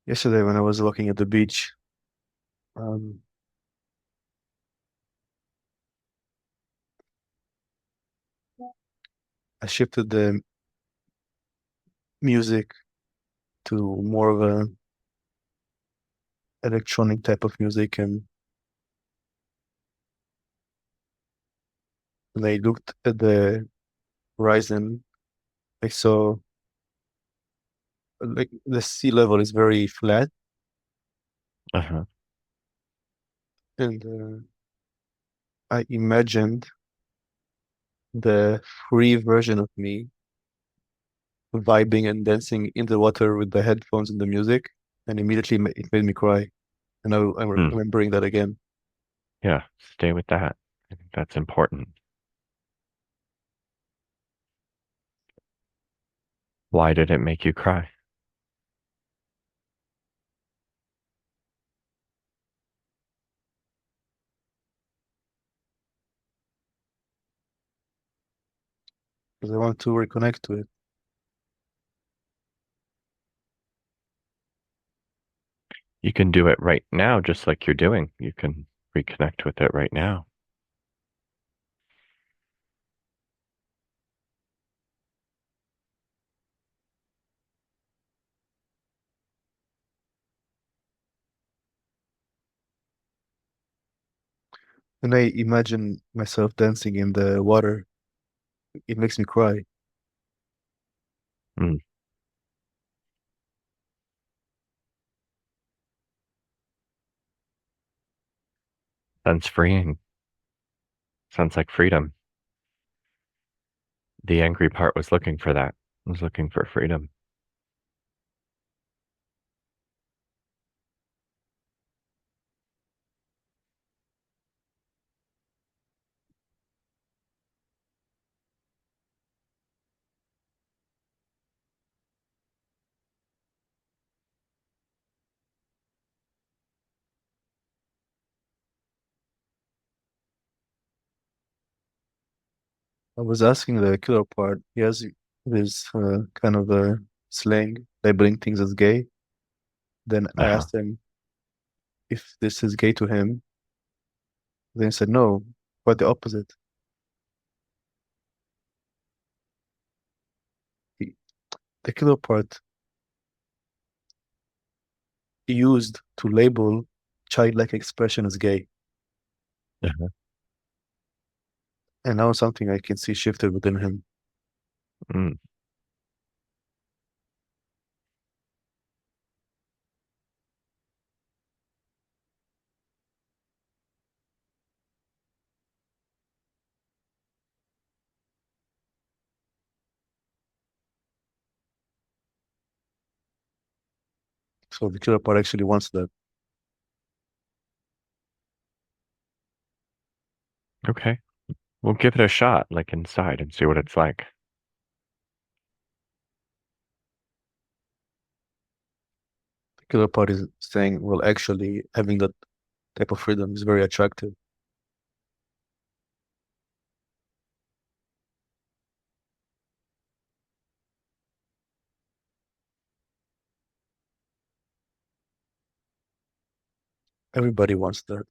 Yesterday, when I was walking at the beach, um, I shifted the music to more of a electronic type of music, and when I looked at the horizon, I saw like the sea level is very flat, Uh-huh. and I imagined the free version of me vibing and dancing in the water with the headphones and the music, and immediately it made me cry. And I'm Hmm. remembering that again. Yeah, stay with that. I think that's important. Why did it make you cry? Because I want to reconnect to it. You can do it right now, just like you're doing. You can reconnect with it right now. And I imagine myself dancing in the water. It makes me cry. Mm. Sounds freeing. Sounds like freedom. The angry part was looking for that. Was looking for freedom. I was asking the killer part. He has this kind of slang, labeling things as gay. Then I Uh-huh. asked him if this is gay to him. Then he said no, quite the opposite. He, the killer part he used to label childlike expression as gay. Uh-huh. And now something I can see shifted within him. Mm. So the killer part actually wants that. Okay. We'll give it a shot, like inside, and see what it's like. The killer part is saying, well, actually, having that type of freedom is very attractive. Everybody wants that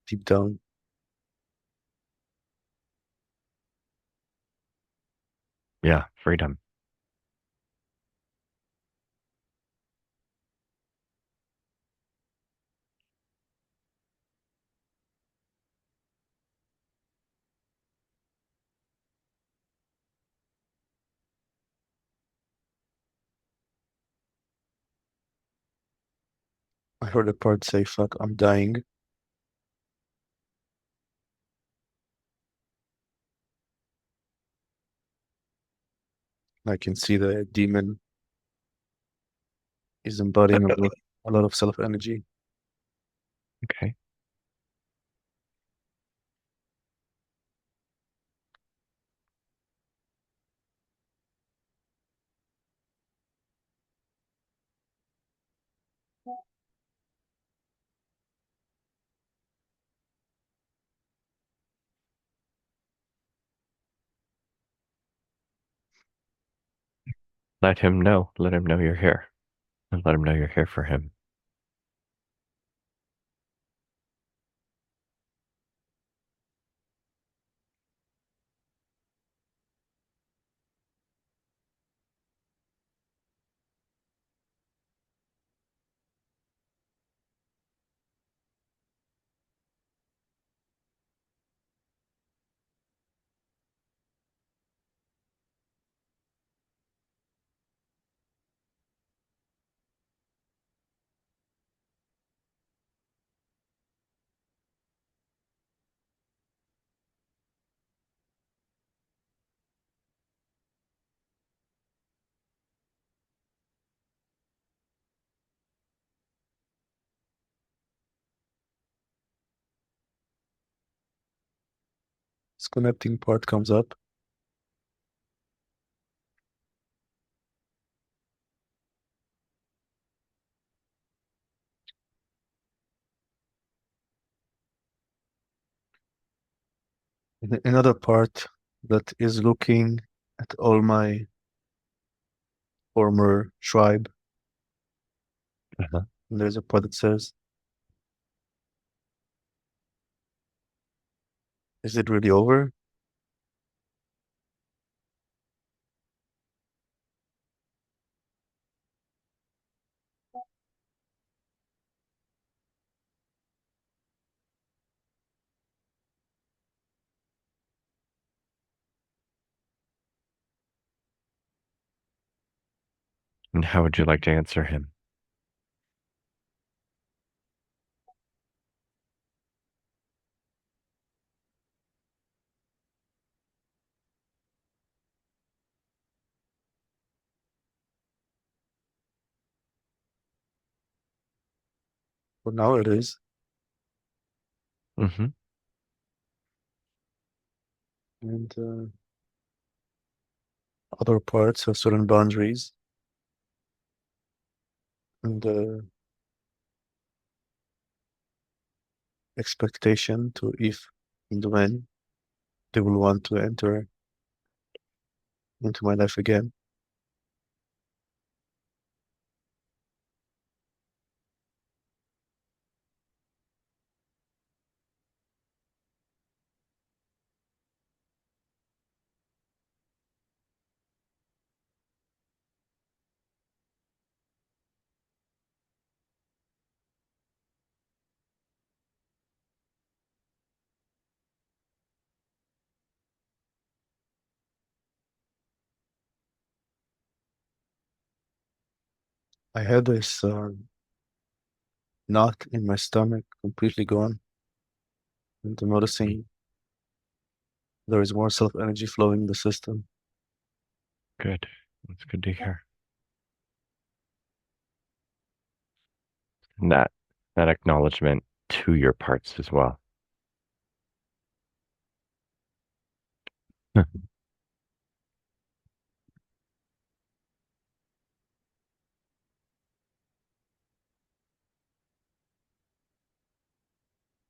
deep down. Yeah, freedom. I heard a part say, fuck, I'm dying. I can see the demon is embodying a lot of self energy. Okay. Let him know. Let him know you're here. And let him know you're here for him. Disconnecting part comes up. Another part that is looking at all my former tribe. Uh-huh. And there's a part that says, is it really over? And how would you like to answer him? For now it is. Mm-hmm. And other parts have certain boundaries. And expectation to if and when they will want to enter into my life again. I had this knot in my stomach completely gone, and I'm noticing there is more self energy flowing in the system. Good. That's good to hear. And that acknowledgement to your parts as well.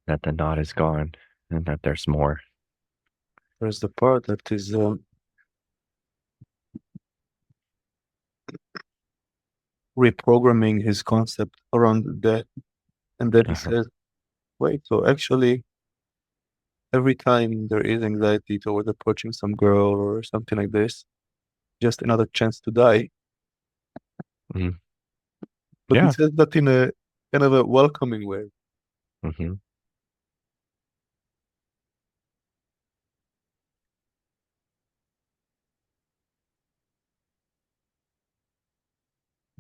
That the knot is gone and that there's more. There's the part that is reprogramming his concept around that. And then he Uh-huh. says, wait, so actually, every time there is anxiety toward approaching some girl or something like this, just another chance to die. Mm. But he Yeah. says that in a kind of a welcoming way. Mm-hmm.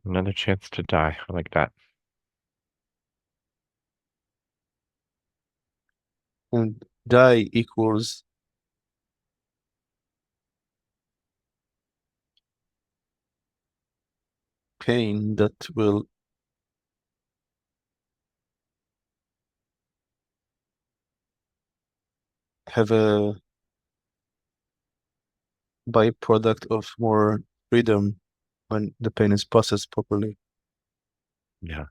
Another chance to die. I like that. And die equals pain that will have a byproduct of more freedom when the pain is processed properly. Yeah.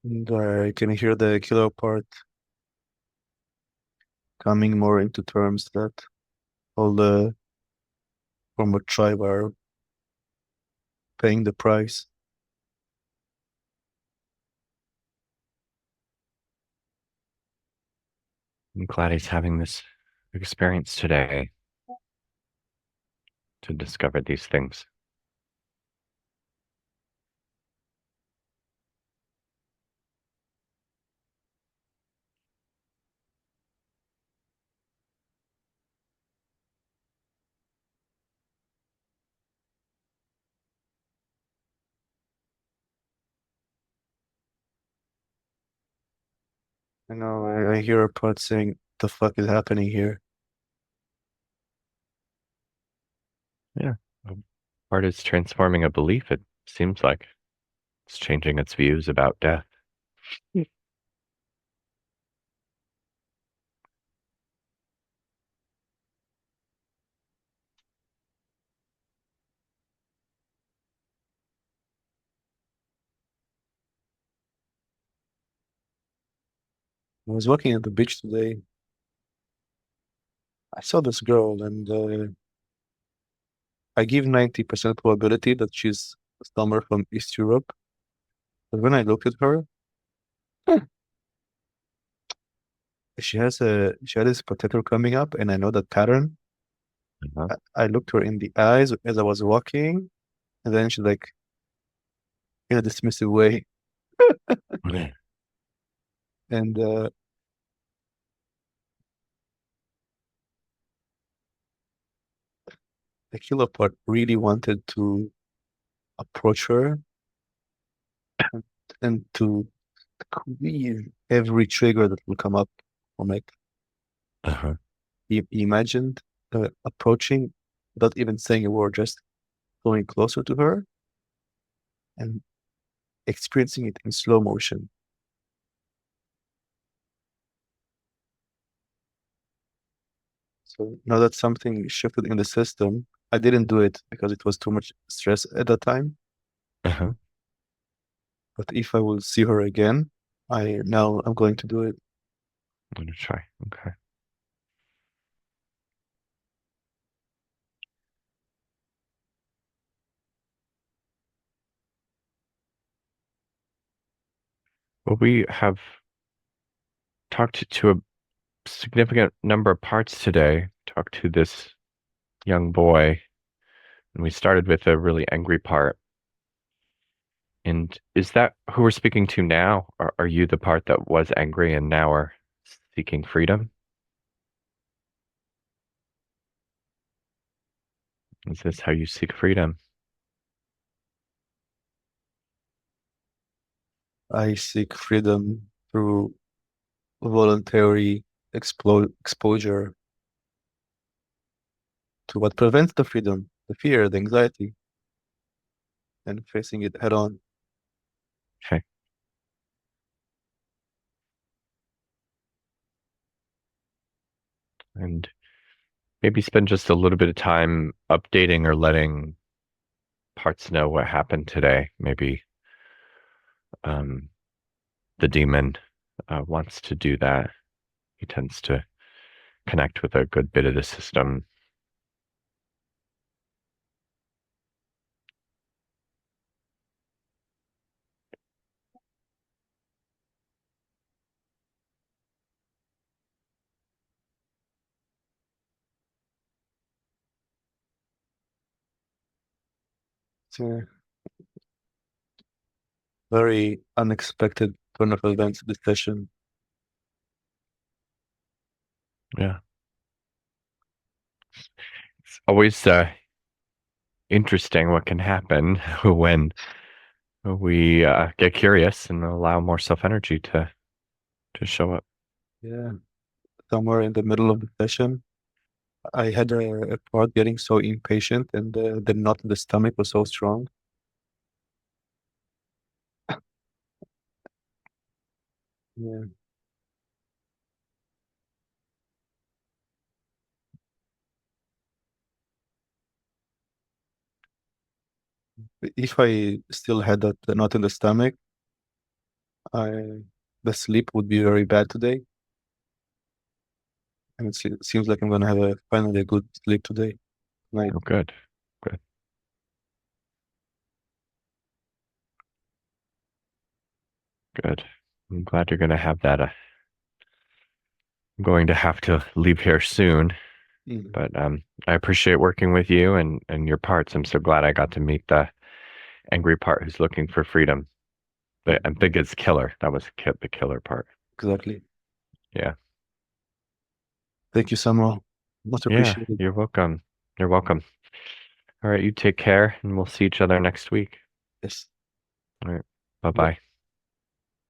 And I can hear the killer part coming more into terms that all the former tribe are paying the price. I'm glad he's having this experience today to discover these things. I know, I hear a part saying, the fuck is happening here? Yeah. Part is transforming a belief, it seems like. It's changing its views about death. I was walking at the beach today. I saw this girl, and I give 90% probability that she's somewhere from East Europe. But when I looked at her, she had this potato coming up, and I know that pattern. Uh-huh. I looked her in the eyes as I was walking, and then she's like, in a dismissive way. And the killer part really wanted to approach her and, and to squeeze every trigger that will come up from it. Uh-huh. He imagined approaching without even saying a word, just going closer to her and experiencing it in slow motion. So now that something shifted in the system, I didn't do it because it was too much stress at that time. Uh-huh. But if I will see her again, I'm going to do it. I'm gonna try. Okay. Well, we have talked to a significant number of parts today. Talked to this young boy, and we started with a really angry part. And is that who we're speaking to now? Or are you the part that was angry and now are seeking freedom? Is this how you seek freedom? I seek freedom through voluntary exposure to what prevents the freedom, the fear, the anxiety, and facing it head on. Okay. And maybe spend just a little bit of time updating or letting parts know what happened today. Maybe um, the demon wants to do that. He tends to connect with a good bit of the system. It's a very unexpected turn of events this session. Yeah. It's always interesting what can happen when we get curious and allow more self energy to show up. Yeah. Somewhere in the middle of the session, I had a part getting so impatient, and the knot in the stomach was so strong. Yeah. If I still had that knot in the stomach, I the sleep would be very bad today. And it seems like I'm gonna have finally a good sleep today. Night. Oh, good. Good. Good. I'm glad you're going to have that. I'm going to have to leave here soon, Mhm. but I appreciate working with you and your parts. I'm so glad I got to meet the angry part who's looking for freedom. But I think it's killer. That was the killer part. Exactly. Yeah. Thank you, Samuel. Much Yeah. appreciated. You're welcome. You're welcome. All right. You take care and we'll see each other next week. Yes. All right. Bye bye.